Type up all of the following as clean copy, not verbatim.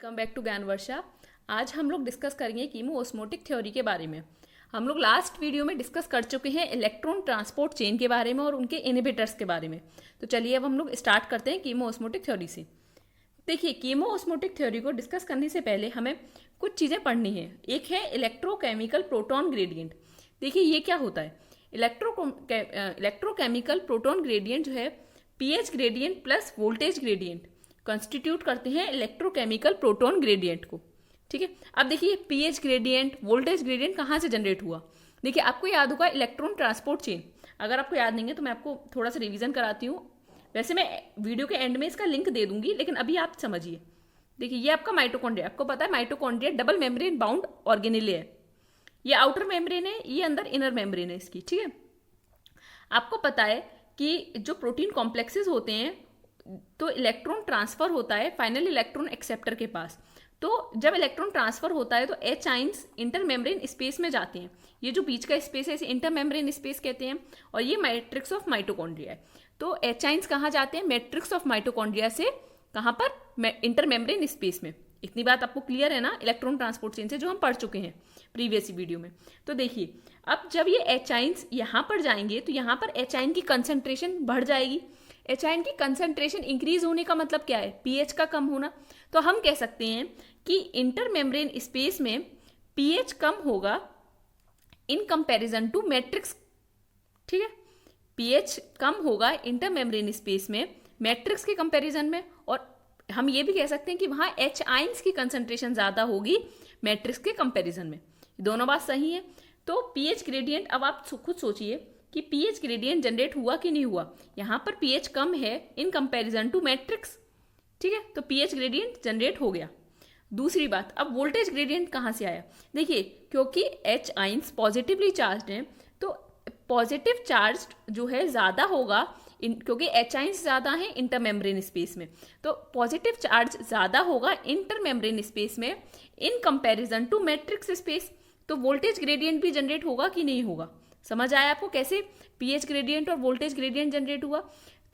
Welcome back to ज्ञान वर्षा। आज हम लोग डिस्कस करेंगे कीमोओस्मोटिक थ्योरी के बारे में। हम लोग लास्ट वीडियो में डिस्कस कर चुके हैं इलेक्ट्रॉन ट्रांसपोर्ट चेन के बारे में और उनके इनहिबिटर्स के बारे में। तो चलिए अब हम लोग स्टार्ट करते हैं कीमोओस्मोटिक थ्योरी से। देखिए, कीमोओस्मोटिक थ्योरी को डिस्कस करने से पहले हमें कुछ चीज़ें पढ़नी है। एक है इलेक्ट्रोकेमिकल प्रोटॉन ग्रेडियंट। देखिए ये क्या होता है। इलेक्ट्रोकेमिकल प्रोटॉन ग्रेडियंट जो है pH gradient plus voltage gradient constitute करते हैं इलेक्ट्रोकेमिकल प्रोटॉन ग्रेडियंट को। ठीक है, अब देखिए पीएच ग्रेडियंट वोल्टेज ग्रेडियंट कहाँ से जनरेट हुआ। देखिए आपको याद होगा इलेक्ट्रॉन ट्रांसपोर्ट चेन। अगर आपको याद नहीं है तो मैं आपको थोड़ा सा रिवीजन कराती हूँ। वैसे मैं वीडियो के एंड में इसका लिंक दे दूंगी, लेकिन अभी आप समझिए। देखिए ये आपका माइटोकॉन्ड्रिया, आपको पता है माइटोकॉन्ड्रिया डबल मेम्ब्रेन बाउंड ऑर्गेनेले है। ये आउटर मेम्ब्रेन है, ये अंदर इनर मेम्ब्रेन है इसकी। ठीक है, आपको पता है कि जो प्रोटीन कॉम्प्लेक्सेस होते हैं तो इलेक्ट्रॉन ट्रांसफर होता है फाइनल इलेक्ट्रॉन एक्सेप्टर के पास। तो जब इलेक्ट्रॉन ट्रांसफर होता है तो H ions inter membrane space में जाते हैं। ये जो बीच का स्पेस है इसे इंटर मेम्ब्रेन स्पेस कहते हैं और ये मैट्रिक्स ऑफ माइटोकॉन्ड्रिया है। तो एच आइंस कहाँ जाते हैं, मैट्रिक्स ऑफ माइटोकॉन्ड्रिया से कहाँ पर, इंटर मेम्ब्रेन स्पेस में। इतनी बात आपको क्लियर है ना इलेक्ट्रॉन ट्रांसपोर्ट चेन से, जो हम पढ़ चुके हैं प्रीवियस वीडियो में। तो देखिए अब जब ये एच आइंस यहाँ पर जाएंगे तो यहाँ पर एच आइन की कंसंट्रेशन बढ़ जाएगी। एच आइन की कंसंट्रेशन इंक्रीज होने का मतलब क्या है, पीएच का कम होना। तो हम कह सकते हैं कि इंटर मेम्ब्रेन स्पेस में पीएच कम होगा इन कंपैरिजन टू मैट्रिक्स। ठीक है, पीएच कम होगा इंटर मेम्ब्रेन स्पेस में मैट्रिक्स के कंपैरिजन में। और हम ये भी कह सकते हैं कि वहां एच आइंस की कंसंट्रेशन ज्यादा होगी मैट्रिक्स के कंपैरिजन में। दोनों बात सही है। तो पीएच ग्रेडियंट, अब आप खुद सोचिए कि पीएच ग्रेडियंट जनरेट हुआ कि नहीं हुआ। यहां पर पीएच कम है इन कंपैरिजन टू मैट्रिक्स। ठीक है, तो पीएच ग्रेडियंट जनरेट हो गया। दूसरी बात, अब वोल्टेज ग्रेडियंट कहां से आया। देखिए क्योंकि एच आइंस पॉजिटिवली चार्ज हैं तो पॉजिटिव चार्ज जो है ज्यादा होगा क्योंकि एच आइंस ज्यादा है इंटर मेम्ब्रेन स्पेस में, तो पॉजिटिव चार्ज ज्यादा होगा इंटर मेम्ब्रेन स्पेस में in comparison to matrix space. तो वोल्टेज ग्रेडियंट भी जनरेट होगा कि नहीं होगा। समझ आया आपको कैसे पीएच ग्रेडियंट और वोल्टेज ग्रेडियंट जनरेट हुआ।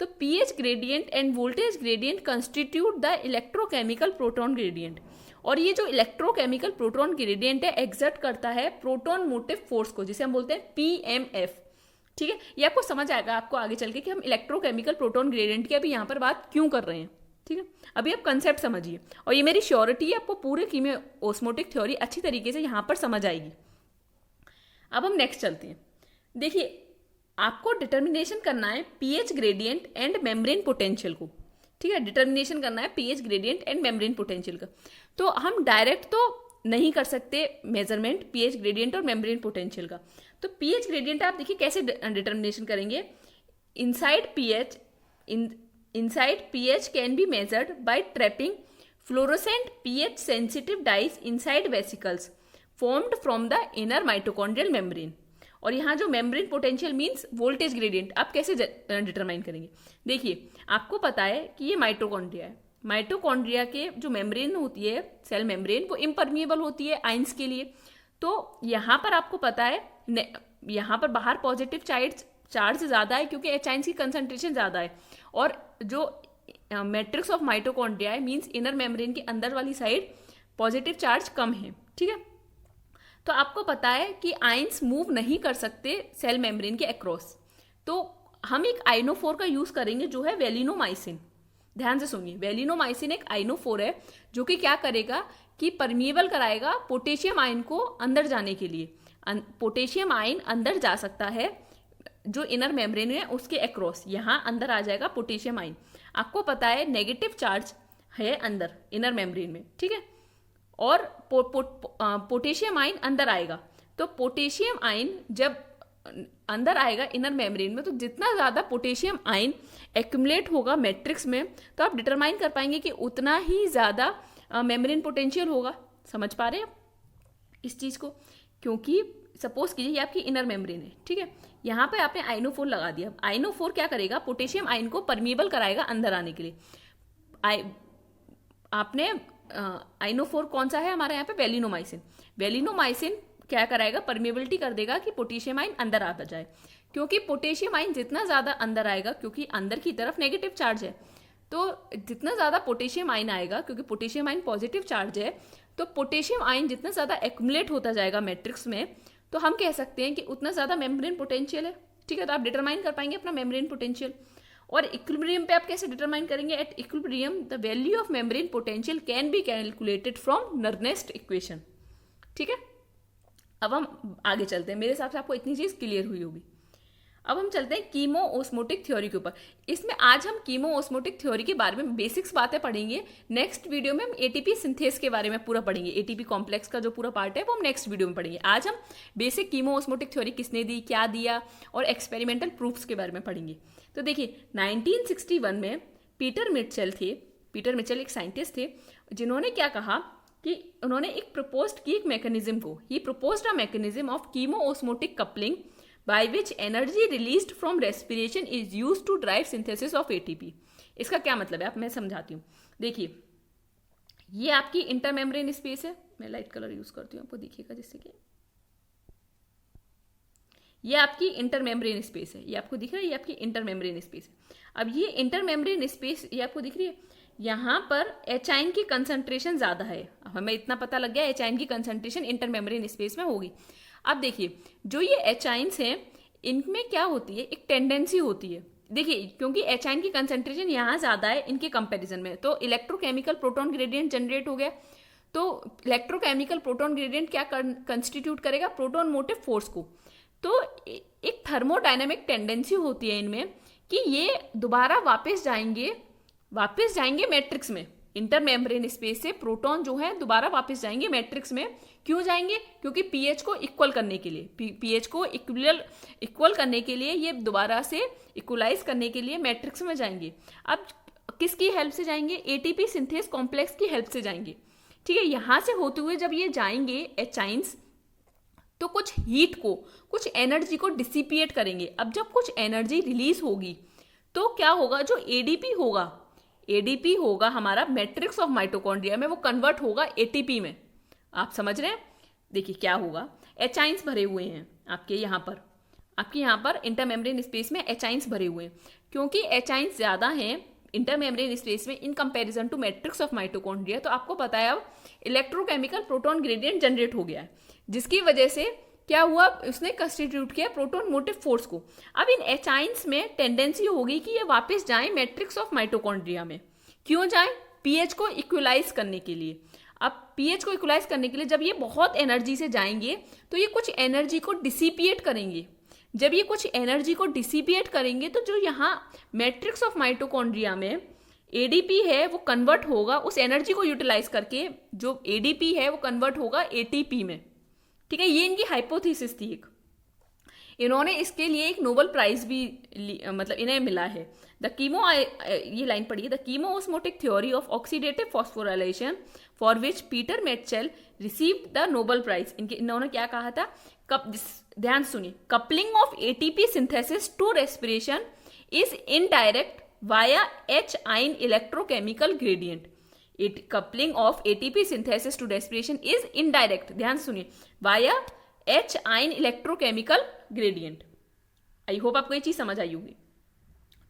तो pH gradient and voltage gradient constitute the electrochemical proton gradient. और ये जो इलेक्ट्रोकेमिकल प्रोटॉन ग्रेडियंट है एक्सर्ट करता है प्रोटॉन मोटिव फोर्स को, जिसे हम बोलते हैं पीएमएफ। ठीक है, ये आपको समझ आएगा आपको आगे चल के कि हम इलेक्ट्रोकेमिकल प्रोटॉन ग्रेडियंट की अभी यहाँ पर बात क्यों कर रहे हैं। ठीक है, अभी आप कंसेप्ट समझिए और ये मेरी श्योरिटी है आपको पूरे कीमोओस्मोटिक थ्योरी अच्छी तरीके से यहाँ पर समझ आएगी। अब हम नेक्स्ट चलते हैं। देखिए आपको डिटर्मिनेशन करना है pH gradient and membrane potential को। ठीक है, डिटर्मिनेशन करना है pH gradient and membrane potential का। तो हम डायरेक्ट तो नहीं कर सकते मेजरमेंट पीएच ग्रेडियंट और मेम्ब्रेन पोटेंशियल का। तो पीएच ग्रेडियंट आप देखिए कैसे डिटर्मिनेशन करेंगे। Inside pH can be measured by trapping fluorescent pH sensitive dyes inside vesicles formed from the inner mitochondrial membrane. और यहाँ जो membrane potential means voltage gradient आप कैसे डिटरमाइन करेंगे। देखिए आपको पता है कि ये माइटोकॉन्ड्रिया है। माइटोकॉन्ड्रिया के जो मेम्ब्रेन होती है सेल मेम्ब्रेन वो इम्परमिएबल होती है आइंस के लिए। तो यहाँ पर आपको पता है यहाँ पर बाहर पॉजिटिव चार्ज ज्यादा है क्योंकि एच आइंस की कंसंट्रेशन ज्यादा है। और जो मैट्रिक्स ऑफ माइटोकॉन्ड्रिया है मींस इनर मेम्ब्रेन के अंदर वाली साइड पॉजिटिव चार्ज कम है। ठीक है, तो आपको पता है कि आइंस मूव नहीं कर सकते सेल मेम्ब्रेन के अक्रॉस। तो हम एक आइनोफोर का यूज करेंगे जो है वेलिनोमाइसिन। ध्यान से सुनिए, वेलिनोमाइसिन एक आइनोफोर है जो कि क्या करेगा कि परमिएबल कराएगा पोटेशियम आयन को अंदर जाने के लिए। पोटेशियम आयन अंदर जा सकता है जो इनर मेम्ब्रेन है उसके अक्रॉस, यहाँ अंदर आ जाएगा पोटेशियम आयन। आपको पता है नेगेटिव चार्ज है अंदर इनर मेम्ब्रेन में। ठीक है, और पोटेशियम आयन अंदर आएगा। तो पोटेशियम आयन जब अंदर आएगा इनर मेम्ब्रेन में तो जितना ज़्यादा पोटेशियम आयन एक्यूमुलेट होगा मैट्रिक्स में तो आप डिटरमाइन कर पाएंगे कि उतना ही ज़्यादा मेम्ब्रेन पोटेंशियल होगा। समझ पा रहे हैं आप इस चीज़ को। क्योंकि सपोज कीजिए ये आपकी इनर मेम्ब्रेन है। ठीक है, यहाँ पे आपने आइनोफोर लगा दिया। आइनोफोर क्या करेगा, पोटेशियम आयन को परमिएबल कराएगा अंदर आने के लिए। आपने आइनोफोर कौन सा है हमारे यहाँ पे, वेलिनोमाइसिन। वेलिनोमाइसिन क्या कराएगा, परमिएबिलिटी कर देगा कि पोटेशियम आयन अंदर आता जाए। क्योंकि पोटेशियम आयन जितना ज्यादा अंदर आएगा, क्योंकि अंदर की तरफ नेगेटिव चार्ज है, तो जितना ज़्यादा पोटेशियम आयन आएगा, क्योंकि पोटेशियम आयन पॉजिटिव चार्ज है, तो पोटेशियम आयन जितना ज़्यादा एक्यूमुलेट होता जाएगा मैट्रिक्स में, तो हम कह सकते हैं कि उतना ज़्यादा मेम्ब्रेन पोटेंशियल है। ठीक है, तो आप डिटरमाइन कर पाएंगे अपना मेम्ब्रेन पोटेंशियल। और इक्विलिब्रियम पे आप कैसे डिटरमाइन करेंगे? At equilibrium the value of membrane potential can be calculated from Nernst equation. ठीक है, अब हम आगे चलते हैं। मेरे हिसाब से आपको इतनी चीज़ क्लियर हुई होगी। अब हम चलते हैं कीमो ओस्मोटिक थ्योरी के ऊपर। इसमें आज हम कीमो ओस्मोटिक थ्योरी के बारे में बेसिक्स बातें पढ़ेंगे। नेक्स्ट वीडियो में हम एटीपी सिंथेस के बारे में पूरा पढ़ेंगे। एटीपी कॉम्प्लेक्स का जो पूरा पार्ट है वो हम नेक्स्ट वीडियो में पढ़ेंगे। आज हम बेसिक कीमो ओस्मोटिक थ्योरी किसने दी, क्या दिया, और एक्सपेरिमेंटल प्रूफ्स के बारे में पढ़ेंगे। तो देखिए 1961 में पीटर मिटचेल थे। पीटर मिटचेल एक साइंटिस्ट थे जिन्होंने क्या कहा कि उन्होंने एक प्रपोज्ड की एक मैकेनिज्म को, he proposed a mechanism of chemiosmotic coupling by which energy released from respiration is used to drive synthesis of ATP। इसका क्या मतलब है, आप मैं समझाती हूँ। देखिए ये आपकी इंटरमेम्ब्रेन स्पेस है, मैं लाइट कलर यूज करती हूँ, आपको दिखेगा जिससे कि ये आपकी इंटरमेम्ब्रेन स्पेस है, ये आपको दिख रहा है, ये आपकी इंटरमेम्ब्रेन स्पेस है। अब ये इंटरमेम्ब्रेन स्पेस ये आपको दिख रही है, यहाँ पर एचाइन की कंसंट्रेशन ज्यादा है। अब हमें इतना पता लग गया एचाइन की कंसंट्रेशन इंटरमेम्ब्रेन स्पेस में होगी। अब देखिए जो ये एचाइन्स हैं इनमें क्या होती है, एक टेंडेंसी होती है। देखिए क्योंकि एचाइन की कंसंट्रेशन यहाँ ज्यादा है इनके कंपैरिजन में, तो इलेक्ट्रोकेमिकल प्रोटॉन ग्रेडियंट जनरेट हो गया। तो इलेक्ट्रोकेमिकल प्रोटॉन ग्रेडियंट क्या कंस्टिट्यूट करेगा, प्रोटॉन मोटिव फोर्स को। तो एक थर्मोडायनेमिक टेंडेंसी होती है इनमें कि ये दोबारा वापस जाएंगे मैट्रिक्स में। इंटरमेम्ब्रेन स्पेस से प्रोटॉन जो है दोबारा वापस जाएंगे मैट्रिक्स में। क्यों जाएंगे? क्योंकि पीएच को इक्वल करने के लिए, पीएच को इक्वल करने के लिए ये दोबारा से इक्वलाइज करने के लिए मैट्रिक्स में जाएंगे। अब किसकी हेल्प से जाएंगे? एटीपी सिंथेस कॉम्प्लेक्स की हेल्प से जाएंगे। ठीक है, यहां से होते हुए जब ये जाएंगे एचाइन्स, तो कुछ हीट को, कुछ एनर्जी को डिसिपिएट करेंगे। अब जब कुछ एनर्जी रिलीज होगी तो क्या होगा, जो एडीपी होगा हमारा मैट्रिक्स ऑफ माइटोकॉन्ड्रिया में, वो कन्वर्ट होगा एटीपी में। आप समझ रहे हैं? देखिए क्या होगा, एचाइन्स भरे हुए हैं आपके यहाँ पर इंटरमेम्ब्रेन स्पेस में एचाइन्स भरे हुए हैं। क्योंकि एचाइन्स ज्यादा हैं इंटरमेम्ब्रेन स्पेस में in comparison to matrix of mitochondria, तो आपको पता है अब इलेक्ट्रोकेमिकल प्रोटॉन ग्रेडियंट जनरेट हो गया है, जिसकी वजह से क्या हुआ, उसने कंस्टिट्यूट किया प्रोटॉन मोटिव फोर्स को। अब इन एचाइन्स में टेंडेंसी होगी कि ये वापस जाएं मैट्रिक्स ऑफ माइटोकॉन्ड्रिया में। क्यों जाएं? पीएच को इक्वलाइज करने के लिए। अब पीएच को इक्वलाइज करने के लिए जब ये बहुत एनर्जी से जाएंगे तो ये कुछ एनर्जी को डिसिपिएट करेंगे। जब ये कुछ एनर्जी को डिसिपिएट करेंगे तो जो यहाँ मैट्रिक्स ऑफ माइटोकॉन्ड्रिया में एडीपी है वो कन्वर्ट होगा, उस एनर्जी को यूटिलाइज करके जो एडीपी है वो कन्वर्ट होगा एटीपी में। ठीक है, ये इनकी हाइपोथेसिस थी एक। इन्होंने इसके लिए एक नोबेल प्राइज भी मतलब इन्हें मिला है। ये लाइन पढ़िए, the chemiosmotic theory of oxidative phosphorylation for which Peter Mitchell received the Nobel prize. इन्होंने क्या कहा था, ध्यान सुनिए, coupling of ATP synthesis to respiration is indirect via H ion electrochemical gradient. Coupling of ATP synthesis to respiration is indirect, ध्यान सुनिए, via H ion electrochemical gradient. I hope आपको ये चीज समझ आई होगी।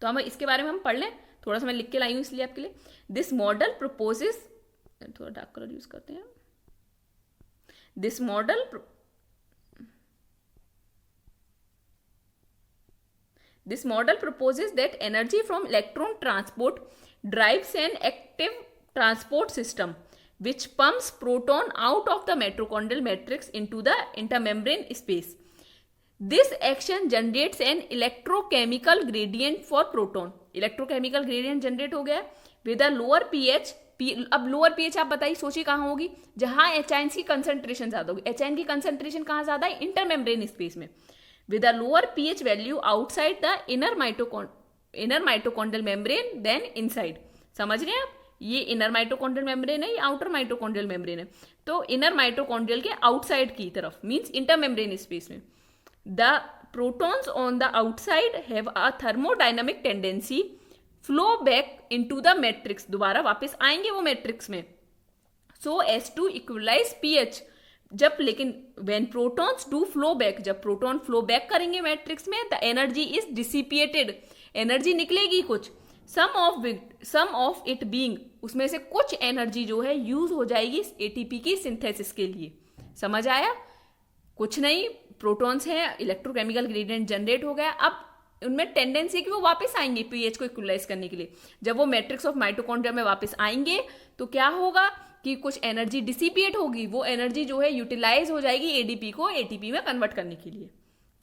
तो हम इसके बारे में हम पढ़ लें, थोड़ा सा मैं लिख के लाई हूं इसलिए आपके लिए। दिस मॉडल प्रपोजेस, थोड़ा डार्क कलर यूज करते हैं। This model proposes that energy from electron transport drives an active transport system which pumps proton out of the mitochondrial matrix into the intermembrane space. This action generates an electrochemical gradient for proton. Electrochemical gradient generate हो गया with a lower pH। अब lower pH आप बताइए, सोचिए कहाँ होगी, जहां एचाइन्स की कंसंट्रेशन ज्यादा होगी। एचाइन की कंसंट्रेशन कहाँ ज्यादा है? इंटरमेम्ब्रेन स्पेस में। with a lower pH value outside the inner mitochondrial membrane than inside। समझ रहे हैं आप? ये इनर माइटोकॉन्ड्रियल मेम्ब्रेन है, ये आउटर माइटोकॉन्ड्रियल मेम्ब्रेन है। तो इनर माइटोकॉन्ड्रियल के आउटसाइड की तरफ मींस इंटरमेम्ब्रेन स्पेस में। The protons on the outside have a thermodynamic tendency flow back into the matrix, दोबारा वापस आएंगे वो मैट्रिक्स में, so as to equalize pH. जब लेकिन when protons do flow back, जब प्रोटॉन फ्लो बैक करेंगे मैट्रिक्स में, the energy is dissipated, energy निकलेगी कुछ, सम ऑफ इट बीइंग, उसमें से कुछ एनर्जी जो है यूज हो जाएगी एटीपी की सिंथेसिस के लिए। समझ आया? कुछ नहीं, प्रोटॉन्स हैं, इलेक्ट्रोकेमिकल ग्रेडियंट जनरेट हो गया, अब उनमें टेंडेंसी है कि वो वापस आएंगे पीएच को इक्वलाइज करने के लिए। जब वो मैट्रिक्स ऑफ माइटोकॉन्ड्रिया में वापस आएंगे तो क्या होगा कि कुछ एनर्जी डिसिपिएट होगी, वो एनर्जी जो है यूटिलाइज हो जाएगी एडीपी को एटीपी में कन्वर्ट करने के लिए।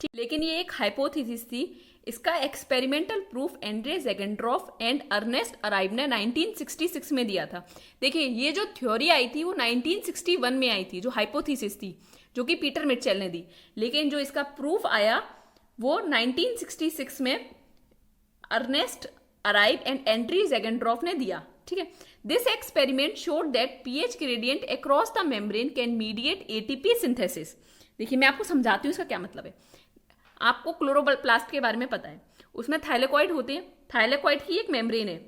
ठीक, लेकिन ये एक हाइपोथेसिस थी। इसका experimental proof Andre Jagendorf and Ernest Uribe ने 1966 में दिया था। देखिए, ये जो थ्योरी आई थी वो 1961 में आई थी, जो हाइपोथेसिस थी, जो कि पीटर मिटचेल ने दी। लेकिन जो इसका प्रूफ आया वो 1966 में अर्नेस्ट अराइव एंड एंड्रे ज़ेगेंड्रॉफ ने दिया। ठीक है, this experiment showed that pH gradient across the membrane can mediate ATP synthesis. देखिए, मैं आपको समझाती हूँ इसका क्या मतलब है। आपको क्लोरोप्लास्ट के बारे में पता है, उसमें थाइलेकॉइड होते हैं, थाइलेकॉइड की एक मेम्ब्रेन है।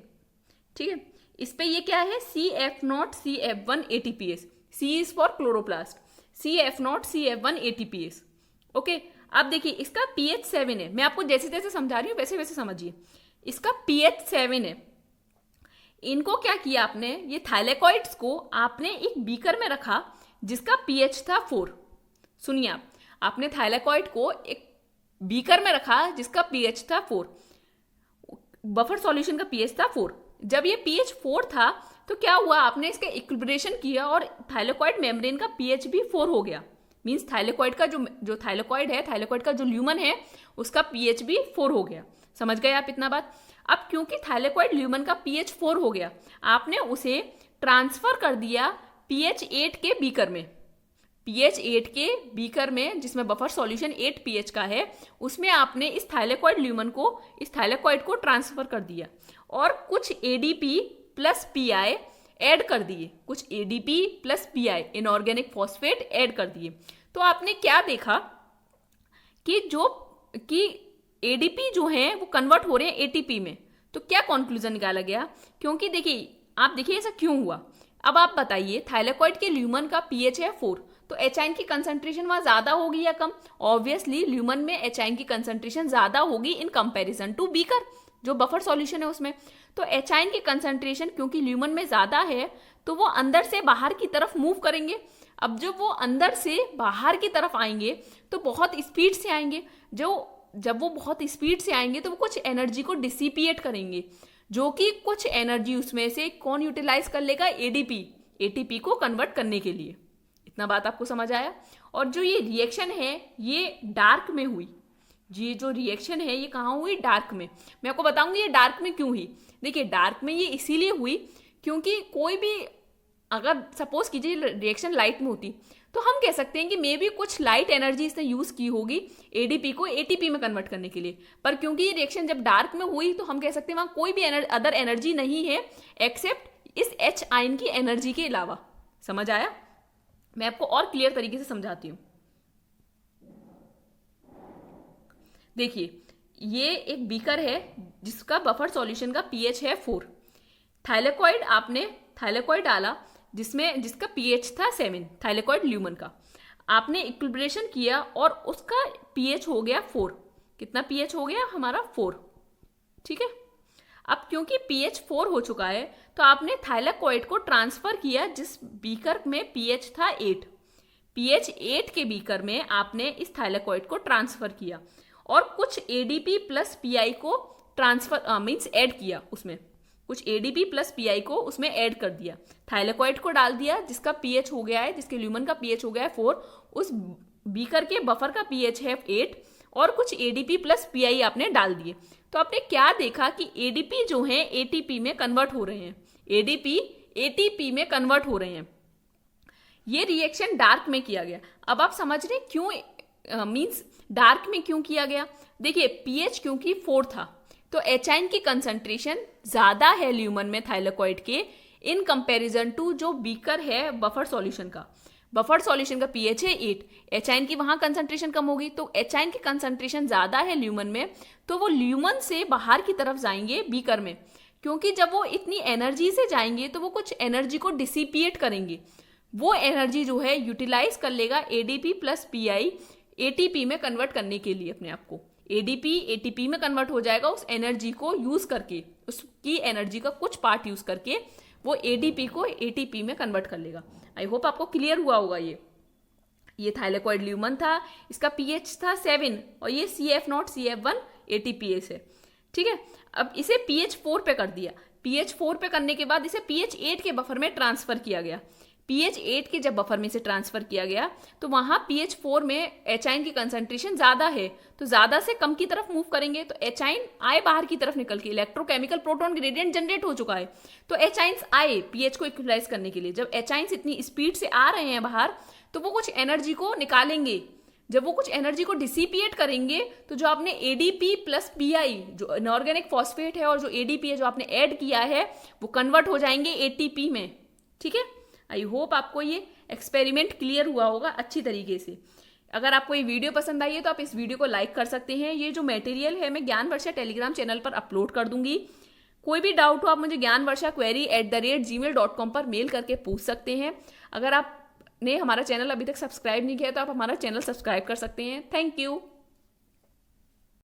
ठीक है, इस पे ये क्या है, CF0 CF1 ATPase, C is for chloroplast, CF0 CF1 ATPase। Okay, अब देखिए इसका pH 7 है। मैं आपको जैसे जैसे समझा रही हूँ वैसे वैसे समझिए। इसका pH 7 है। इनको क्या किया आपने, ये थाइलेकॉइड्स को आपने एक बीकर में रखा जिसका pH था 4। सुनिए आपने थाइलेकॉइड को एक बीकर में रखा जिसका pH था 4, बफर सॉल्यूशन का pH था 4। जब ये pH 4 था तो क्या हुआ, आपने इसका इक्विलिब्रेशन किया और थाइलेकॉइड मेम्ब्रेन का pH भी 4 हो गया। मींस थाइलेकॉइड का जो थाइलेकॉइड है, थाइलेकॉइड का जो ल्यूमन है उसका pH भी 4 हो गया। समझ गए आप इतना बात? अब क्योंकि थाइलेकॉइड ल्यूमन का pH 4 हो गया, आपने उसे ट्रांसफर कर दिया pH 8 के बीकर में। pH 8 के बीकर में, जिसमें बफर सॉल्यूशन 8 pH का है, उसमें आपने इस थाइलेकॉइड ल्यूमन को, इस थाइलेकॉइड को ट्रांसफर कर दिया और कुछ ADP प्लस PI ऐड कर दिए, कुछ ADP plus PI inorganic phosphate add कर दिए। तो आपने क्या देखा कि ADP जो है वो कन्वर्ट हो रहे हैं ATP में। तो क्या कंक्लूजन निकाला गया, क्योंकि देखिए आप देखिए ऐसा क्यों हुआ। अब आप बताइए, थाइलेकॉइड के ल्यूमन का pH है 4, तो एचाइन की कंसंट्रेशन वहां ज्यादा होगी या कम? ऑब्वियसली ल्यूमन में एचाइन की कंसंट्रेशन ज्यादा होगी इन कंपैरिजन टू बीकर, जो बफर सॉल्यूशन है उसमें। तो एचाइन की कंसंट्रेशन क्योंकि ल्यूमन में ज्यादा है तो वो अंदर से बाहर की तरफ मूव करेंगे। अब जब वो अंदर से बाहर की तरफ आएंगे तो बहुत स्पीड से आएंगे। जब वो बहुत स्पीड से आएंगे तो वो कुछ एनर्जी को डिसिपिएट करेंगे, जो कि कुछ एनर्जी उसमें से कौन यूटिलाइज कर लेगा, एटीपी को कन्वर्ट करने के लिए। इतना बात आपको समझ आया? और जो ये रिएक्शन है ये डार्क में हुई। ये जो रिएक्शन है ये कहाँ हुई, डार्क में। मैं आपको बताऊंगी ये डार्क में क्यों हुई। देखिए, डार्क में ये इसीलिए हुई क्योंकि कोई भी, अगर सपोज कीजिए रिएक्शन लाइट में होती तो हम कह सकते हैं कि मे बी कुछ लाइट एनर्जी इसने यूज की होगी एडीपी को एटीपी में कन्वर्ट करने के लिए। पर क्योंकि ये रिएक्शन जब डार्क में हुई तो हम कह सकते हैं वहां कोई भी अदर एनर्जी नहीं है एक्सेप्ट इस H आयन की एनर्जी के अलावा। समझ आया? मैं आपको और क्लियर तरीके से समझाती हूं। देखिए, ये एक बीकर है जिसका बफर सॉल्यूशन का pH है 4। आपने थाइलेकॉइड डाला जिसका pH था 7, थाइलेकॉइड ल्यूमन का। आपने इक्विलिब्रेशन किया और उसका pH हो गया 4। कितना pH हो गया हमारा? 4। ठीक है, अब क्योंकि pH 4 हो चुका है तो आपने थाइलेकॉइड को ट्रांसफर किया जिस बीकर में pH था 8। pH 8 के बीकर में आपने इस थाइलेकॉइड को ट्रांसफर किया और कुछ ADP प्लस PI को ट्रांसफर मीन्स ऐड किया, उसमें कुछ ADP प्लस PI को उसमें ऐड कर दिया। थाइलेकॉइड को डाल दिया जिसका pH हो गया है, जिसके ल्यूमन का pH हो गया है 4, उस बीकर के बफर का pH है 8 और कुछ ADP प्लस PI आपने डाल दिए। तो आपने क्या देखा कि ADP जो है ATP में कन्वर्ट हो रहे हैं, ADP ATP में कन्वर्ट हो रहे हैं। ये रिएक्शन डार्क में किया गया। अब आप समझ रहे क्यों, मीन्स डार्क में क्यों किया गया। देखिए, pH क्योंकि 4 था तो एचाइन की कंसंट्रेशन ज्यादा है ल्यूमन में थाइलेकॉइड के इन कंपैरिजन टू जो बीकर है बफर सॉल्यूशन का। बफर सॉल्यूशन का pH है 8, एचाइन की वहां कंसंट्रेशन कम होगी, तो एचाइन की कंसंट्रेशन ज्यादा है ल्यूमन में, तो वो ल्यूमन से बाहर की तरफ जाएंगे बीकर में। क्योंकि जब वो इतनी एनर्जी से जाएंगे तो वो कुछ एनर्जी को डिसिपिएट करेंगे। वो एनर्जी जो है यूटिलाइज कर लेगा ADP प्लस PI ATP में कन्वर्ट करने के लिए। अपने आप को ADP ATP में कन्वर्ट हो जाएगा उस एनर्जी को यूज करके, उसकी एनर्जी का कुछ पार्ट यूज करके वो एडीपी को एटीपी में कन्वर्ट कर लेगा। आई होप आपको क्लियर हुआ होगा। ये थाइलेकोइड ल्यूमन था, इसका पीएच था 7 और ये CF0 CF1 ATPase है। ठीक है, अब इसे pH 4 पे कर दिया। pH 4 पे करने के बाद इसे pH 8 के बफर में ट्रांसफर किया गया। pH 8 के जब बफर में से ट्रांसफर किया गया तो वहां pH 4 में एचाइन की कंसंट्रेशन ज्यादा है, तो ज्यादा से कम की तरफ मूव करेंगे तो एचाइन आए बाहर की तरफ निकल के, इलेक्ट्रोकेमिकल प्रोटॉन ग्रेडियंट जनरेट हो चुका है, तो एचाइन्स आए pH को इक्वलाइज करने के लिए। जब एचाइन्स इतनी स्पीड से आ रहे हैं बाहर तो वो कुछ एनर्जी को निकालेंगे। जब वो कुछ एनर्जी को डिसिपिएट करेंगे तो जो आपने एडीपी प्लस पीआई जो इनऑर्गेनिक फॉस्फेट है और जो एडीपी है जो आपने ऐड किया है वो कन्वर्ट हो जाएंगे एटीपी में। ठीक है, आई होप आपको ये एक्सपेरिमेंट क्लियर हुआ होगा अच्छी तरीके से। अगर आपको ये वीडियो पसंद आई है तो आप इस वीडियो को लाइक कर सकते हैं। ये जो मटेरियल है मैं ज्ञान वर्षा टेलीग्राम चैनल पर अपलोड कर दूंगी। कोई भी डाउट हो आप मुझे gyanvarsha@gmail.com पर मेल करके पूछ सकते हैं। अगर आपने हमारा चैनल अभी तक सब्सक्राइब नहीं किया तो आप हमारा चैनल सब्सक्राइब कर सकते हैं। Thank you.